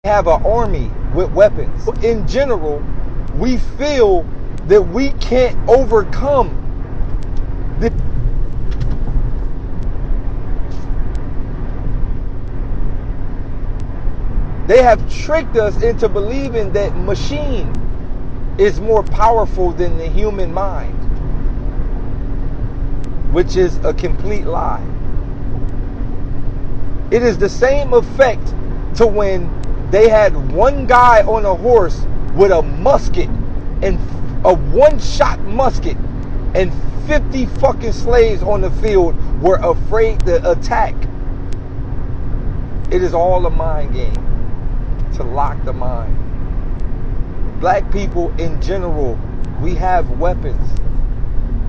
have an army with weapons. In general, we feel that we can't overcome the They have tricked us into believing that machine is more powerful than the human mind, which is a complete lie. It is the same effect to when they had one guy on a horse with a musket, and a one-shot musket, and 50 fucking slaves on the field were afraid to attack. It is all a mind game to lock the mind. Black people in general, we have weapons,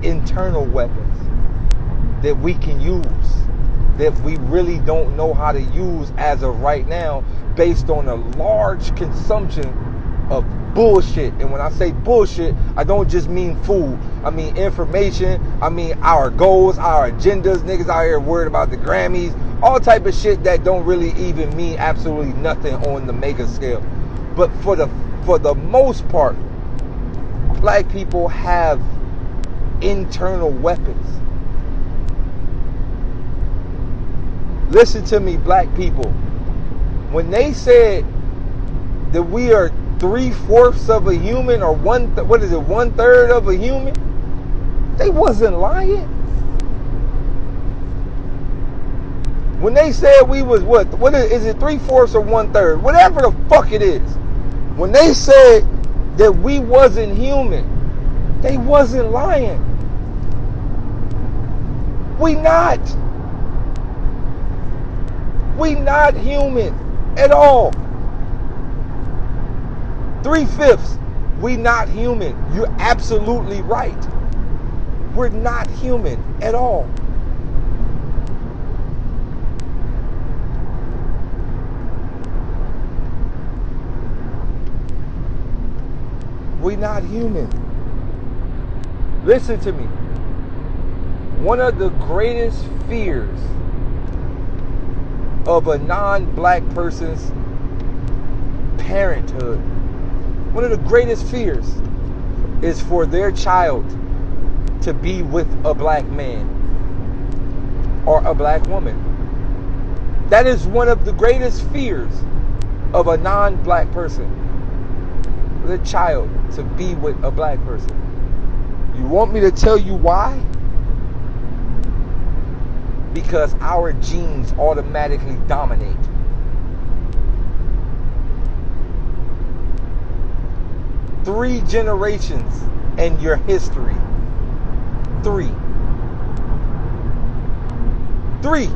internal weapons that we can use, that we really don't know how to use as of right now, based on a large consumption of bullshit. And when I say bullshit, I don't just mean food. I mean information. I mean our goals, our agendas. Niggas out here worried about the Grammys, all type of shit that don't really even mean absolutely nothing on the mega scale. But for the most part, black people have internal weapons. Listen to me, black people. When they said that we are 3/4 of a human, or 1/3 of a human, they wasn't lying. When they said we was what is it, 3/4 or 1/3, whatever the fuck it is. When they said that we wasn't human, they wasn't lying. We not human at all. 3/5, we not human. You're absolutely right. We're not human at all. We're not human. Listen to me. One of the greatest fears of a non-black person's parenthood, one of the greatest fears, is for their child to be with a black man or a black woman. That is one of the greatest fears of a non-black person, the child to be with a black person. You want me to tell you why? Because our genes automatically dominate. Three generations in your history. Three,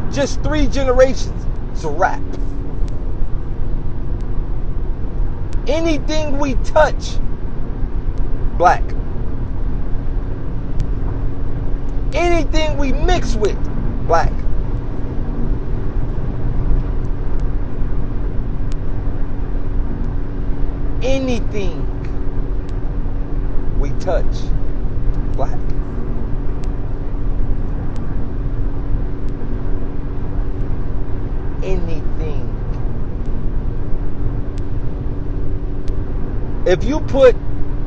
just 3 generations. It's a wrap. Anything we touch, black. Anything we mix with, black. Anything we touch, black. Anything. If you put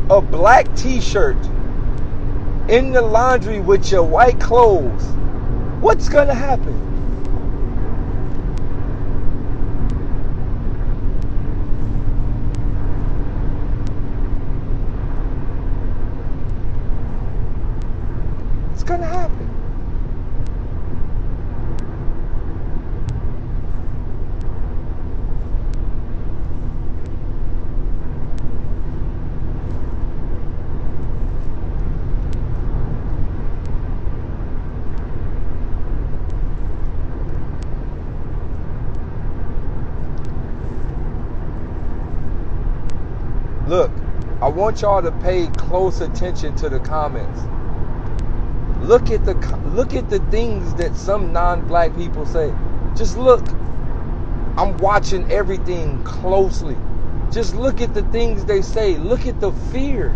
a black t-shirt in the laundry with your white clothes, what's gonna happen? It's gonna happen. Look, I want y'all to pay close attention to the comments. Look at the things that some non-black people say. Just look. I'm watching everything closely. Just look at the things they say. Look at the fear.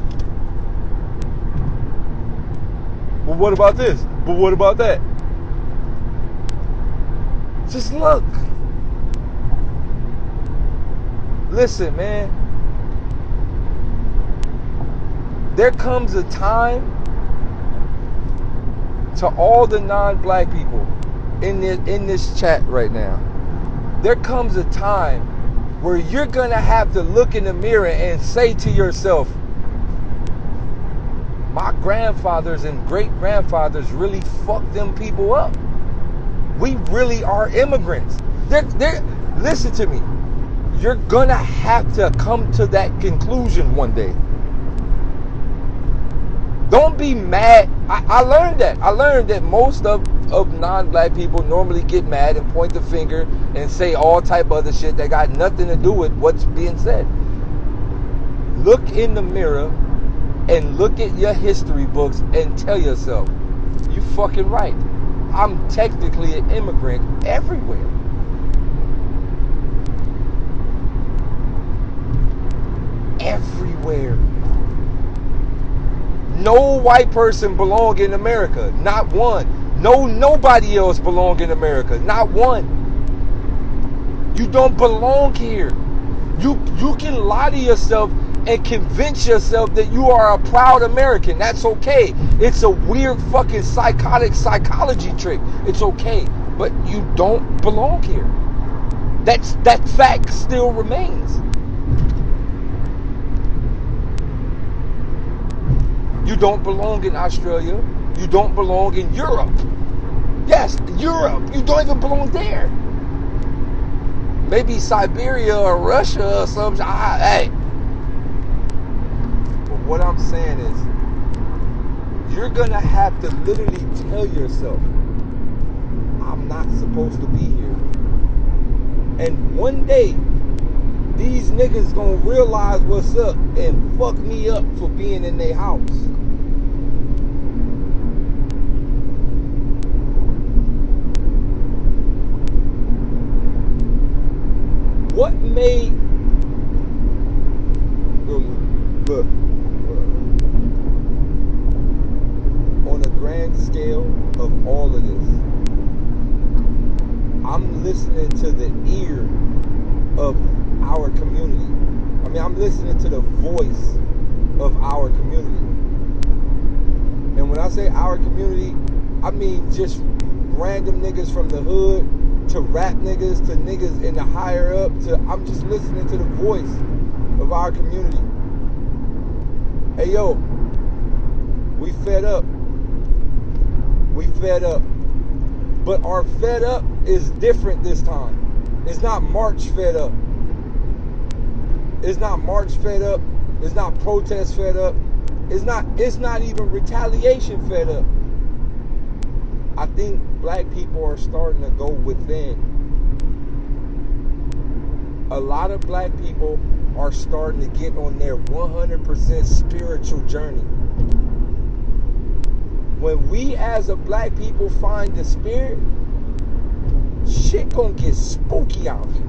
Well, what about this? But what about that? Just look. Listen, man. There comes a time to all the non-black people in this chat right now. There comes a time where you're going to have to look in the mirror and say to yourself, my grandfathers and great-grandfathers really fucked them people up. We really are immigrants. Listen to me. You're going to have to come to that conclusion one day. Don't be mad. I learned that. I learned that most of non-black people normally get mad and point the finger and say all type of other shit that got nothing to do with what's being said. Look in the mirror and look at your history books and tell yourself, you fucking right. I'm technically an immigrant everywhere. Everywhere. No white person belong in America. Not one. Nobody else belong in America. Not one. You don't belong here. You can lie to yourself and convince yourself that you are a proud American. That's okay. It's a weird fucking psychotic psychology trick. It's okay. But you don't belong here. That fact still remains. You don't belong in Australia. You don't belong in Europe. Yes, Europe. You don't even belong there. Maybe Siberia or Russia or something. Hey. But what I'm saying is, you're going to have to literally tell yourself, I'm not supposed to be here. And one day, these niggas gonna realize what's up and fuck me up for being in their house. What made... Look, on a grand scale of all of this, I'm listening to the ear of our community. I mean, I'm listening to the voice of our community. And when I say our community, I mean just random niggas from the hood to rap niggas to niggas in the higher up to... I'm just listening to the voice of our community. Hey, yo, we fed up. We fed up. But our fed up is different this time. It's not March fed up. It's not March fed up. It's not protest fed up. It's not even retaliation fed up. I think black people are starting to go within. A lot of black people are starting to get on their 100% spiritual journey. When we as a black people find the spirit, shit gonna get spooky out here.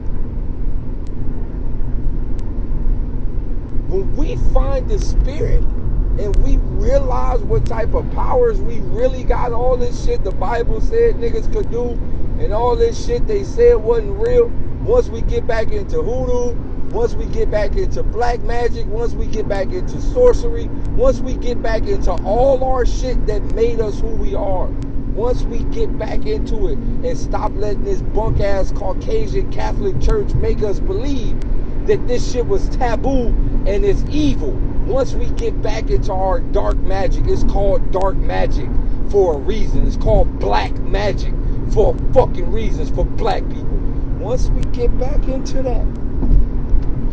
When we find the spirit and we realize what type of powers we really got, all this shit the Bible said niggas could do, and all this shit they said wasn't real, once we get back into hoodoo, once we get back into black magic, once we get back into sorcery, once we get back into all our shit that made us who we are, once we get back into it and stop letting this bunk ass Caucasian Catholic Church make us believe that this shit was taboo and it's evil. Once we get back into our dark magic, it's called dark magic for a reason. It's called black magic for fucking reasons for black people. Once we get back into that,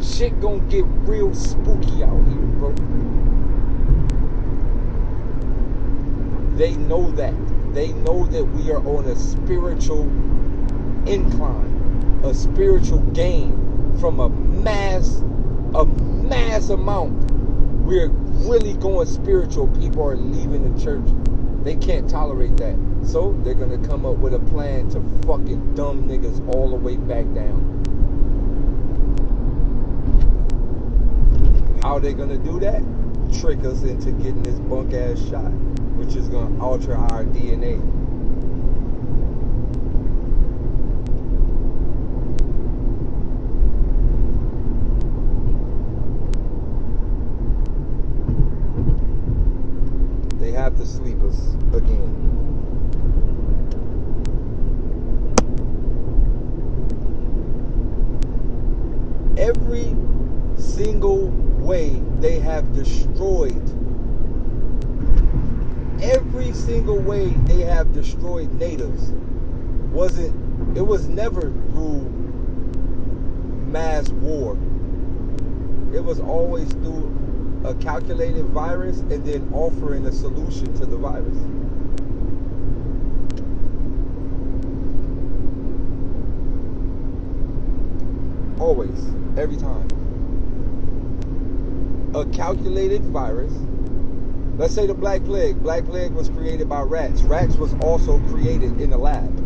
shit gonna get real spooky out here, bro. They know that. They know that we are on a spiritual incline, a spiritual gain from a mass amount. We're really going spiritual. People are leaving the church. They can't tolerate that. So they're gonna come up with a plan to fucking dumb niggas all the way back down. How are they gonna do that? Trick us into getting this bunk ass shot, which is gonna alter our DNA. to sleep us again. Every single way they have destroyed, every single way they have destroyed natives it was never through mass war. It was always through a calculated virus and then offering a solution to the virus. Always, every time. A calculated virus. Let's say the Black Plague. Black Plague was created by rats. Rats was also created in a lab.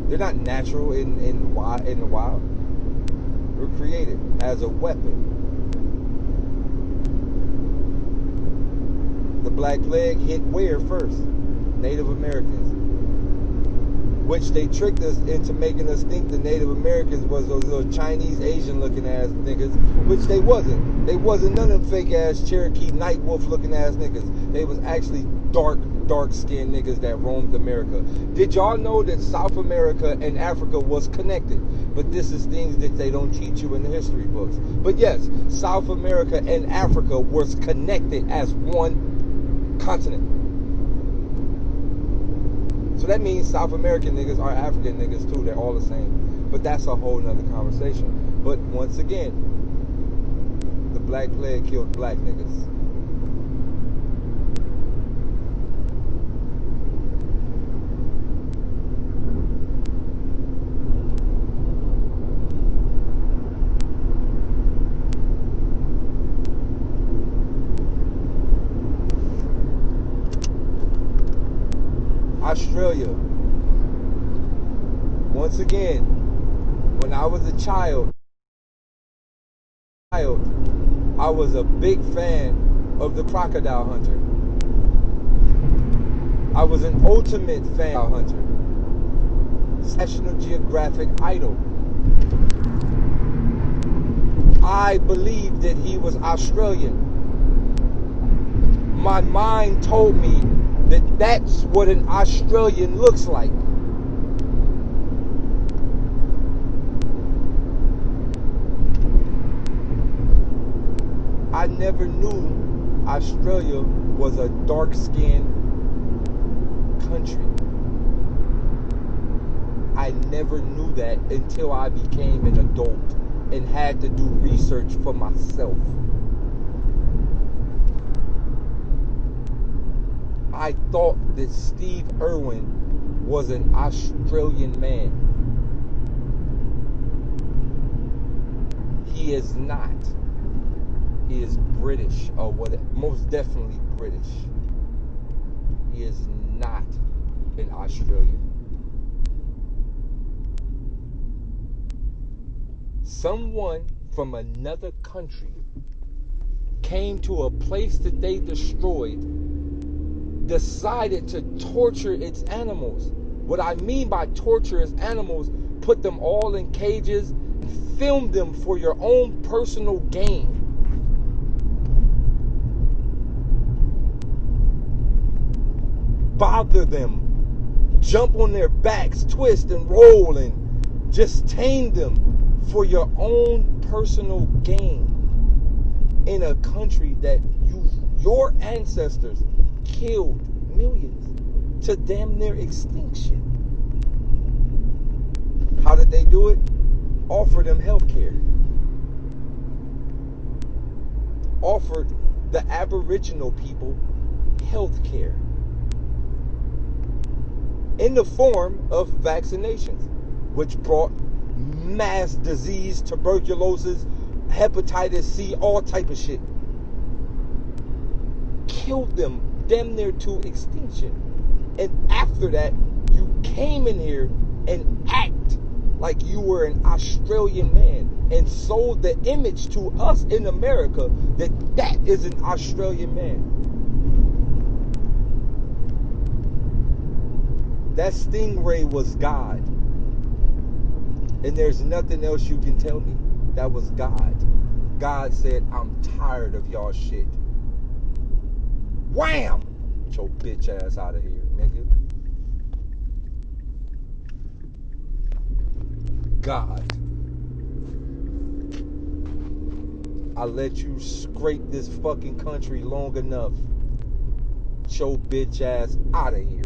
They're not natural in the wild. They're created as a weapon. The Black Plague hit where first? Native Americans. Which they tricked us into making us think the Native Americans was those little Chinese, Asian looking ass niggas, which they wasn't. They wasn't none of them fake ass Cherokee night wolf looking ass niggas. They was actually dark skinned niggas that roamed America. Did y'all know that South America and Africa was connected? But this is things that they don't teach you in the history books. But yes, South America and Africa was connected as one continent. So that means South American niggas are African niggas too. They're all the same. But that's a whole nother conversation. But once again, the Black Plague killed black niggas. Australia. Once again, when I was a child, I was a big fan of the crocodile hunter. I was an ultimate fan of hunter. National Geographic idol. I believed that he was Australian. My mind told me that that's what an Australian looks like. I never knew Australia was a dark-skinned country. I never knew that until I became an adult and had to do research for myself. I thought that Steve Irwin was an Australian man. He is not. He is British, or what? Most definitely British. He is not an Australian. Someone from another country came to a place that they destroyed, decided to torture its animals. What I mean by torture is animals, put them all in cages and film them for your own personal gain. Bother them, jump on their backs, twist and roll, and just tame them for your own personal gain in a country that your ancestors killed millions to damn near extinction. How did they do it? Offer them health care. Offered the Aboriginal people health care in the form of vaccinations, which brought mass disease, tuberculosis, hepatitis C, all type of shit. Killed them damn near to extinction. And after that, you came in here and act like you were an Australian man and sold the image to us in America that that is an Australian man. That stingray was God. And there's nothing else you can tell me. That was God. God said, I'm tired of y'all shit. Wham! Get your bitch ass out of here, nigga. God. I let you scrape this fucking country long enough. Get your bitch ass out of here.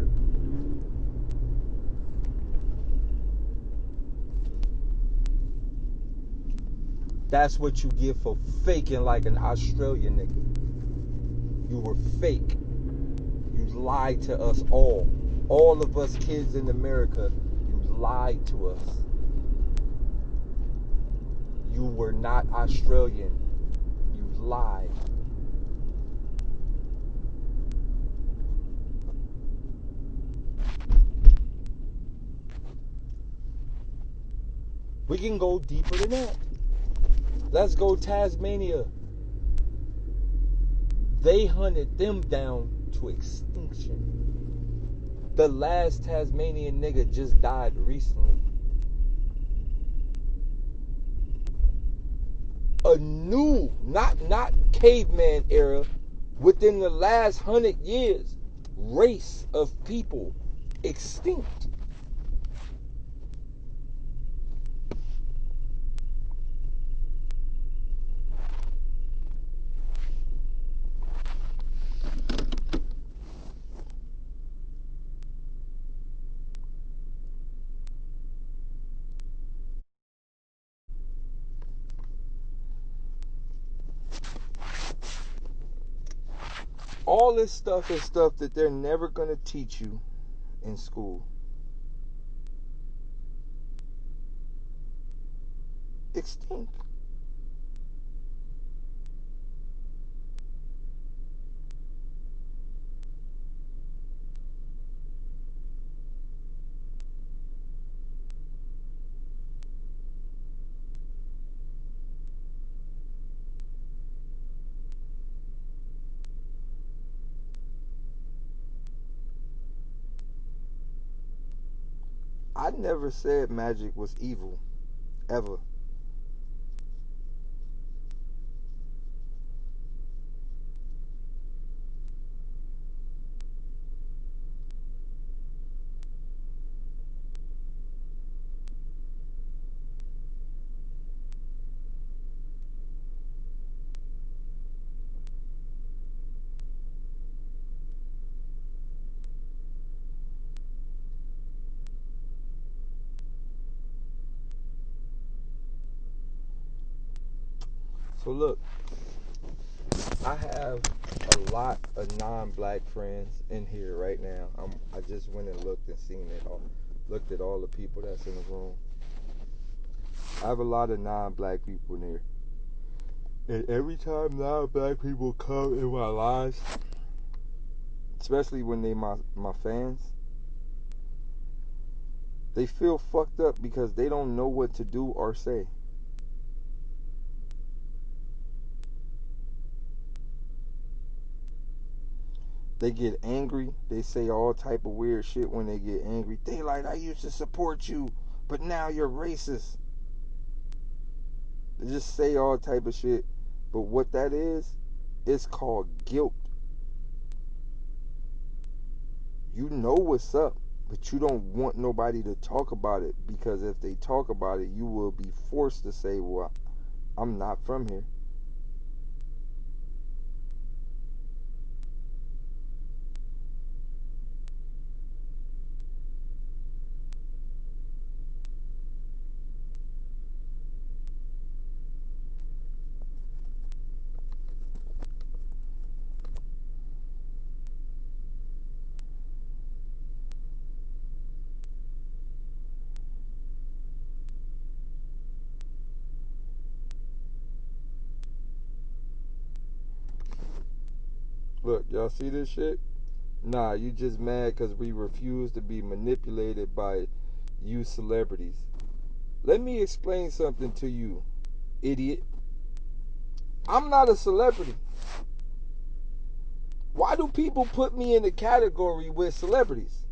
That's what you get for faking like an Australian nigga. You were fake. You lied to us all. All of us kids in America, you lied to us. You were not Australian. You lied. We can go deeper than that. Let's go Tasmania. They hunted them down to extinction. The last Tasmanian nigga just died recently. A new, not caveman era, within the last 100 years, race of people extinct. All this stuff is stuff that they're never going to teach you in school. Extinct. I never said magic was evil, ever. So look, I have a lot of non-black friends in here right now. I just went and looked and seen it all. Looked at all the people that's in the room. I have a lot of non-black people in here. And every time non-black people come in my lives, especially when they my fans, they feel fucked up because they don't know what to do or say. They get angry. They say all type of weird shit when they get angry. Daylyt, I used to support you, but now you're racist. They just say all type of shit. But what that is, it's called guilt. You know what's up, but you don't want nobody to talk about it, because if they talk about it, you will be forced to say, well, I'm not from here. Look, y'all see this shit? Nah, you just mad because we refuse to be manipulated by you celebrities. Let me explain something to you, idiot. I'm not a celebrity. Why do people put me in the category with celebrities?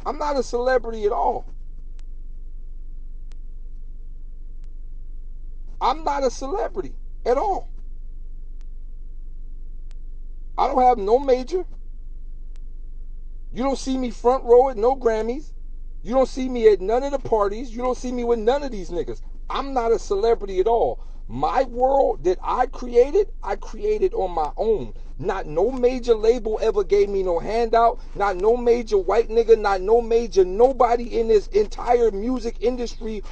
I'm not a celebrity at all. I'm not a celebrity at all. I don't have no major. You don't see me front row at no Grammys. You don't see me at none of the parties. You don't see me with none of these niggas. I'm not a celebrity at all. My world that I created on my own. Not no major label ever gave me no handout. Not no major white nigga. Not no major nobody in this entire music industry